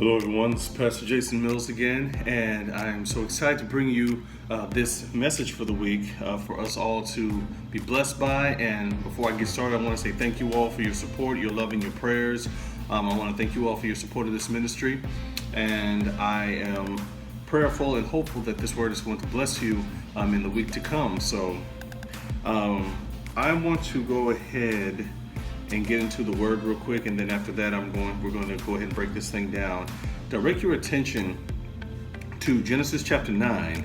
Hello everyone, this is Pastor Jason Mills again, and I'm so excited to bring you this message for the week for us all to be blessed by. And before I get started, I want to say thank you all for your support, your love, and your prayers. I want to thank you all for your support of this ministry, and I am prayerful and hopeful that this word is going to bless you in the week to come. So I want to go ahead and get into the word real quick, and then after that we're going to go ahead and break this thing down. Direct your attention to Genesis chapter 9,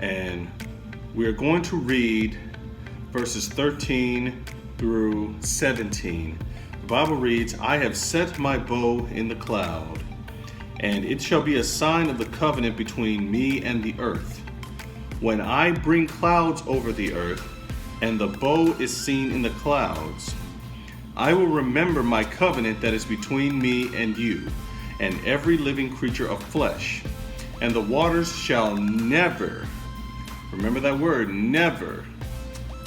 and we are going to read verses 13 through 17. The Bible reads, "I have set my bow in the cloud, and it shall be a sign of the covenant between me and the earth. When I bring clouds over the earth, and the bow is seen in the clouds, I will remember my covenant that is between me and you, and every living creature of flesh. And the waters shall never," remember that word, never,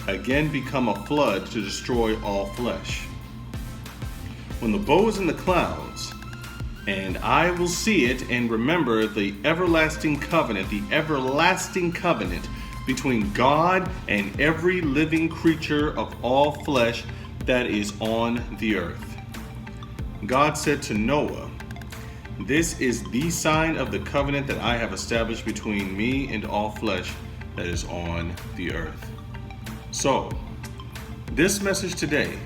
"again become a flood to destroy all flesh. When the bow is in the clouds, and I will see it and remember the everlasting covenant between God and every living creature of all flesh that is on the earth." God said to Noah, "This is the sign of the covenant that I have established between me and all flesh that is on the earth." So, this message today,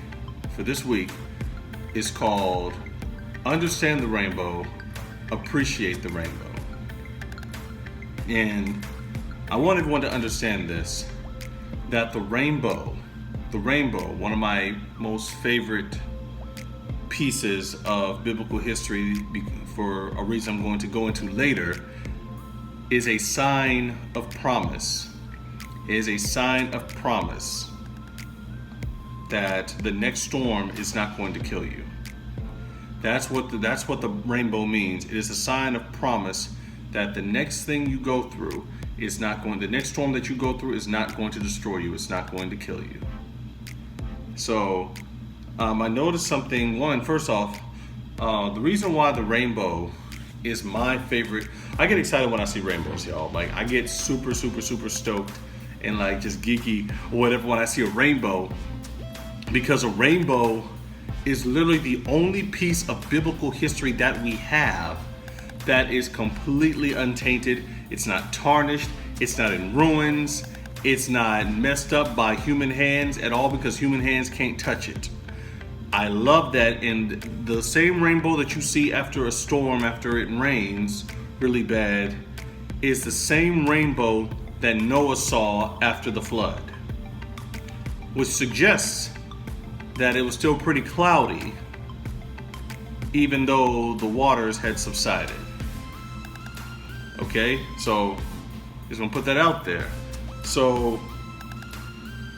for this week, is called Understand the Rainbow, Appreciate the Rainbow. And I want everyone to understand this, that the rainbow, one of my most favorite pieces of biblical history, for a reason I'm going to go into later, is a sign of promise. It is a sign of promise that the next storm is not going to kill you. That's what the rainbow means. It is a sign of promise that the next thing you go through the next storm that you go through is not going to destroy you. It's not going to kill you. So I noticed something. First off, the reason why the rainbow is my favorite. I get excited when I see rainbows, y'all. Like, I get super stoked and like just geeky or whatever when I see a rainbow, because a rainbow is literally the only piece of biblical history that we have that is completely untainted. It's not tarnished. It's not in ruins. It's not messed up by human hands at all, because human hands can't touch it. I love that. And the same rainbow that you see after a storm, after it rains really bad, is the same rainbow that Noah saw after the flood, which suggests that it was still pretty cloudy, even though the waters had subsided. Okay, so just gonna put that out there. So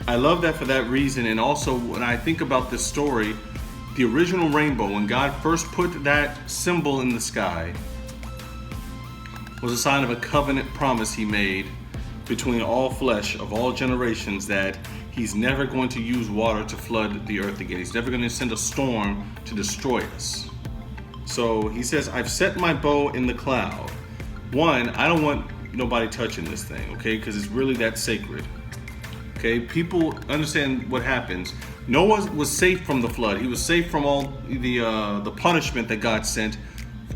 I love that for that reason. And also, when I think about this story, the original rainbow, when God first put that symbol in the sky, was a sign of a covenant promise he made between all flesh of all generations, that he's never going to use water to flood the earth again. He's never going to send a storm to destroy us. So he says, "I've set my bow in the cloud." One, I don't want nobody touching this thing, okay? Because it's really that sacred. Okay, people understand what happens. Noah was safe from the flood. He was safe from all the punishment that God sent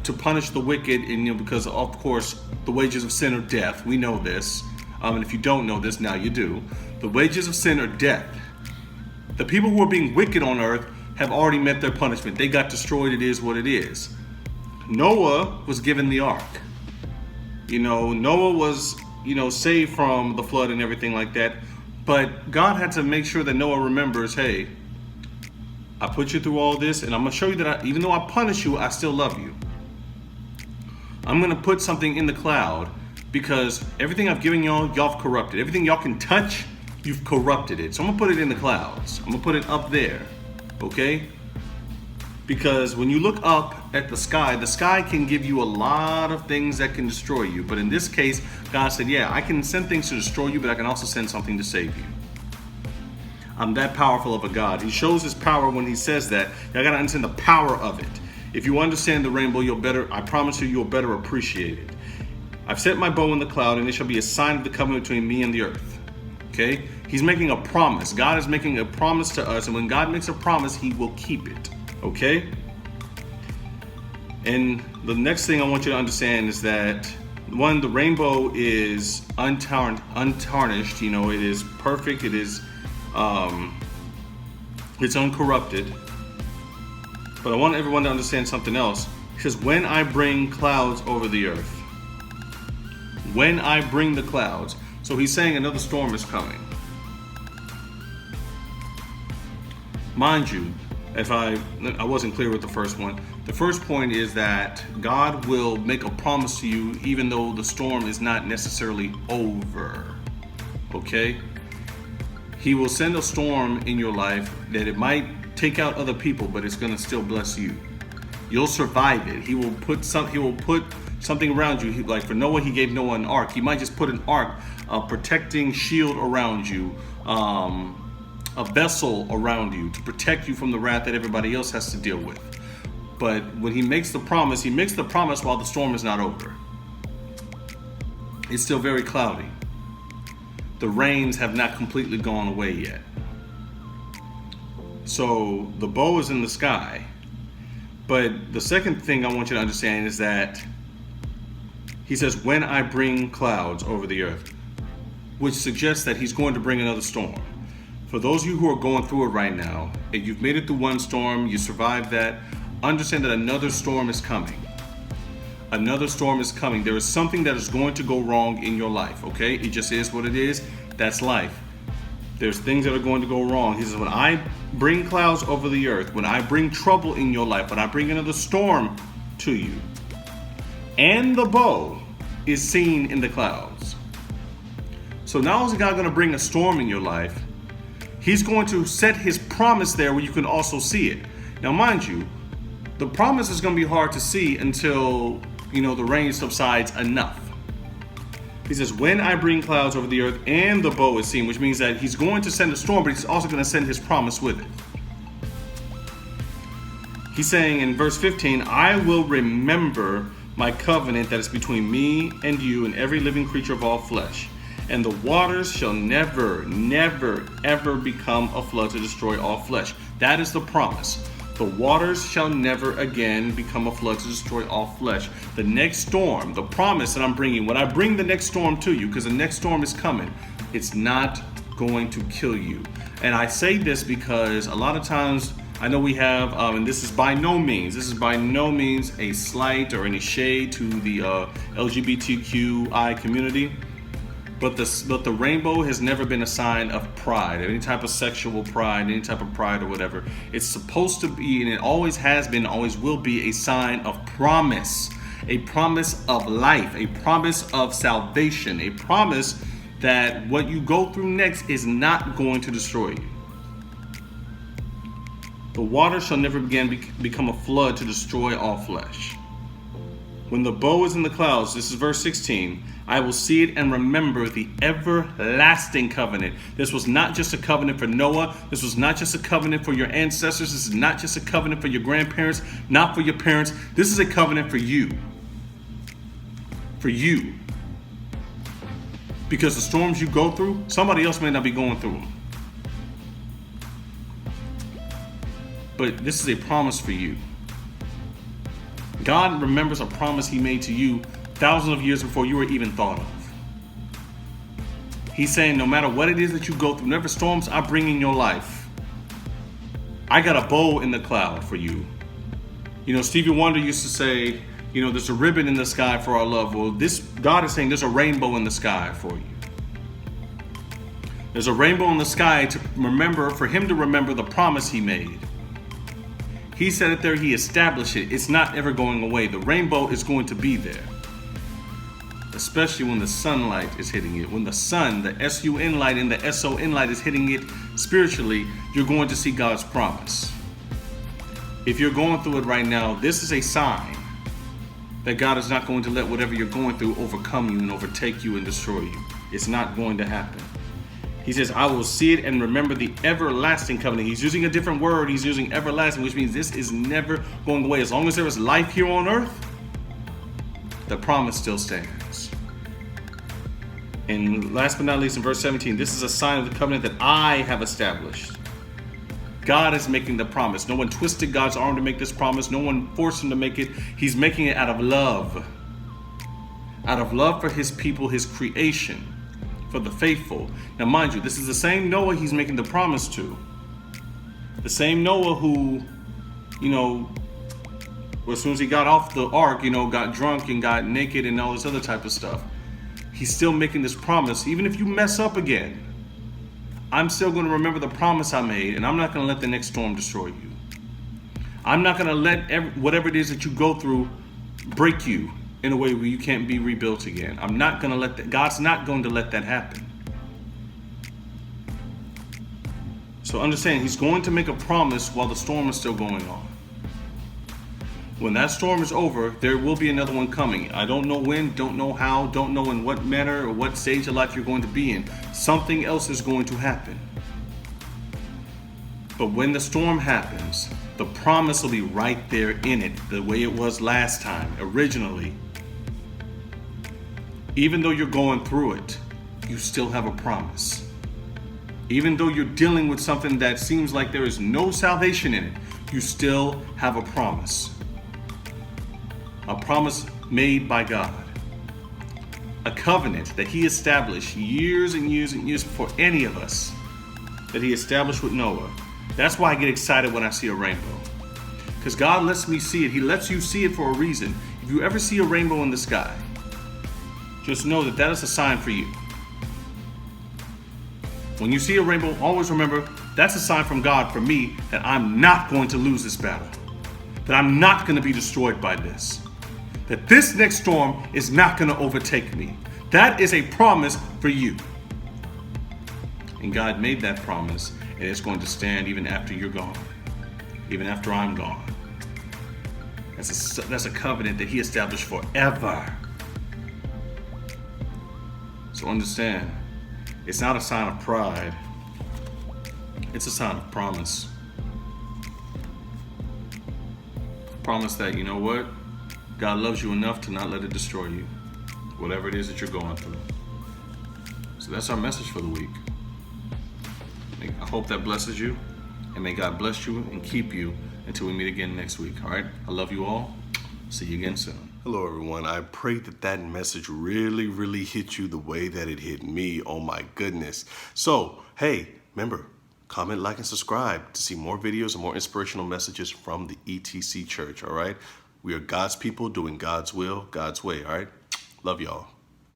to punish the wicked, and because of course the wages of sin are death. We know this, and if you don't know this, now you do. The wages of sin are death. The people who are being wicked on earth have already met their punishment. They got destroyed. It is what it is. Noah was given the ark. Noah was, saved from the flood and everything like that. But God had to make sure that Noah remembers, hey, I put you through all this, and I'm going to show you that even though I punish you, I still love you. I'm going to put something in the cloud, because everything I've given y'all have corrupted. Everything y'all can touch, you've corrupted it. So I'm going to put it in the clouds. I'm going to put it up there, okay? Because when you look up at the sky can give you a lot of things that can destroy you. But in this case, God said, yeah, I can send things to destroy you, but I can also send something to save you. I'm that powerful of a God. He shows his power when he says that. I got to understand the power of it. If you understand the rainbow, I promise you'll better appreciate it. I've set my bow in the cloud, and it shall be a sign of the covenant between me and the earth. Okay? He's making a promise. God is making a promise to us, and when God makes a promise, he will keep it. Okay? And the next thing I want you to understand is that, one, the rainbow is untarnished. You know, it is perfect. It is, it's uncorrupted. But I want everyone to understand something else. He says, when I bring clouds over the earth. When I bring the clouds. So he's saying another storm is coming. Mind you, if I wasn't clear with the first one. The first point is that God will make a promise to you even though the storm is not necessarily over. Okay? He will send a storm in your life that it might take out other people, but it's going to still bless you. You'll survive it. He will put something around you. Like for Noah, he gave Noah an ark. He might just put an ark, a protecting shield around you, a vessel around you to protect you from the wrath that everybody else has to deal with. But when he makes the promise while the storm is not over. It's still very cloudy. The rains have not completely gone away yet. So the bow is in the sky. But the second thing I want you to understand is that he says, when I bring clouds over the earth, which suggests that he's going to bring another storm. For those of you who are going through it right now, and you've made it through one storm, you survived that, understand that another storm is coming. Another storm is coming. There is something that is going to go wrong in your life, okay? It just is what it is. That's life. There's things that are going to go wrong. He says, when I bring clouds over the earth, when I bring trouble in your life, when I bring another storm to you, and the bow is seen in the clouds. So not only is God going to bring a storm in your life, he's going to set his promise there where you can also see it. Now, mind you, the promise is going to be hard to see until, the rain subsides enough. He says, when I bring clouds over the earth and the bow is seen, which means that he's going to send a storm, but he's also going to send his promise with it. He's saying in verse 15, I will remember my covenant that is between me and you and every living creature of all flesh. And the waters shall never, never, ever become a flood to destroy all flesh. That is the promise. The waters shall never again become a flood to destroy all flesh. The next storm, the promise that I'm bringing, when I bring the next storm to you, because the next storm is coming, it's not going to kill you. And I say this because a lot of times I know we have, and this is by no means a slight or any shade to the LGBTQI community. But the rainbow has never been a sign of pride, any type of sexual pride, any type of pride or whatever. It's supposed to be, and it always has been, always will be, a sign of promise, a promise of life, a promise of salvation, a promise that what you go through next is not going to destroy you. The water shall never again become a flood to destroy all flesh. When the bow is in the clouds, this is verse 16, I will see it and remember the everlasting covenant. This was not just a covenant for Noah. This was not just a covenant for your ancestors. This is not just a covenant for your grandparents, not for your parents. This is a covenant for you. For you. Because the storms you go through, somebody else may not be going through them. But this is a promise for you. God remembers a promise he made to you thousands of years before you were even thought of. He's saying no matter what it is that you go through, whatever storms I bring in your life, I got a bow in the cloud for you. Stevie Wonder used to say, there's a ribbon in the sky for our love. Well, God is saying there's a rainbow in the sky for you. There's a rainbow in the sky for him to remember the promise he made. He said it there, he established it. It's not ever going away. The rainbow is going to be there. Especially when the sunlight is hitting it. When the sun, the S-U-N light and the S-O-N light is hitting it spiritually, you're going to see God's promise. If you're going through it right now, this is a sign that God is not going to let whatever you're going through overcome you and overtake you and destroy you. It's not going to happen. He says, I will see it and remember the everlasting covenant. He's using a different word. He's using everlasting, which means this is never going away. As long as there is life here on earth, the promise still stands. And last but not least, in verse 17, this is a sign of the covenant that I have established. God is making the promise. No one twisted God's arm to make this promise. No one forced him to make it. He's making it out of love. Out of love for his people, his creation, for the faithful. Now, mind you, this is the same Noah he's making the promise to. The same Noah who, as soon as he got off the ark, got drunk and got naked and all this other type of stuff. He's still making this promise. Even if you mess up again, I'm still going to remember the promise I made, and I'm not going to let the next storm destroy you. I'm not going to let whatever it is that you go through break you in a way where you can't be rebuilt again. I'm not going to let that. God's not going to let that happen. So understand, he's going to make a promise while the storm is still going on. When that storm is over, there will be another one coming. I don't know when, don't know how, don't know in what manner or what stage of life you're going to be in. Something else is going to happen. But when the storm happens, the promise will be right there in it, the way it was last time, originally. Even though you're going through it, you still have a promise. Even though you're dealing with something that seems like there is no salvation in it, you still have a promise. A promise made by God. A covenant that he established years and years and years before any of us, that he established with Noah. That's why I get excited when I see a rainbow. Because God lets me see it. He lets you see it for a reason. If you ever see a rainbow in the sky, just know that that is a sign for you. When you see a rainbow, always remember that's a sign from God for me that I'm not going to lose this battle. That I'm not going to be destroyed by this. That this next storm is not going to overtake me. That is a promise for you. And God made that promise, and it's going to stand even after you're gone. Even after I'm gone. That's a covenant that he established forever. So understand, it's not a sign of pride. It's a sign of promise. Promise that, you know what? God loves you enough to not let it destroy you. Whatever it is that you're going through. So that's our message for the week. I hope that blesses you. And may God bless you and keep you until we meet again next week. All right? I love you all. See you again soon. Hello, everyone. I pray that message really hit you the way that it hit me. Oh, my goodness. So, hey, remember, comment, like, and subscribe to see more videos and more inspirational messages from the ETC Church, all right? We are God's people doing God's will, God's way, all right? Love y'all.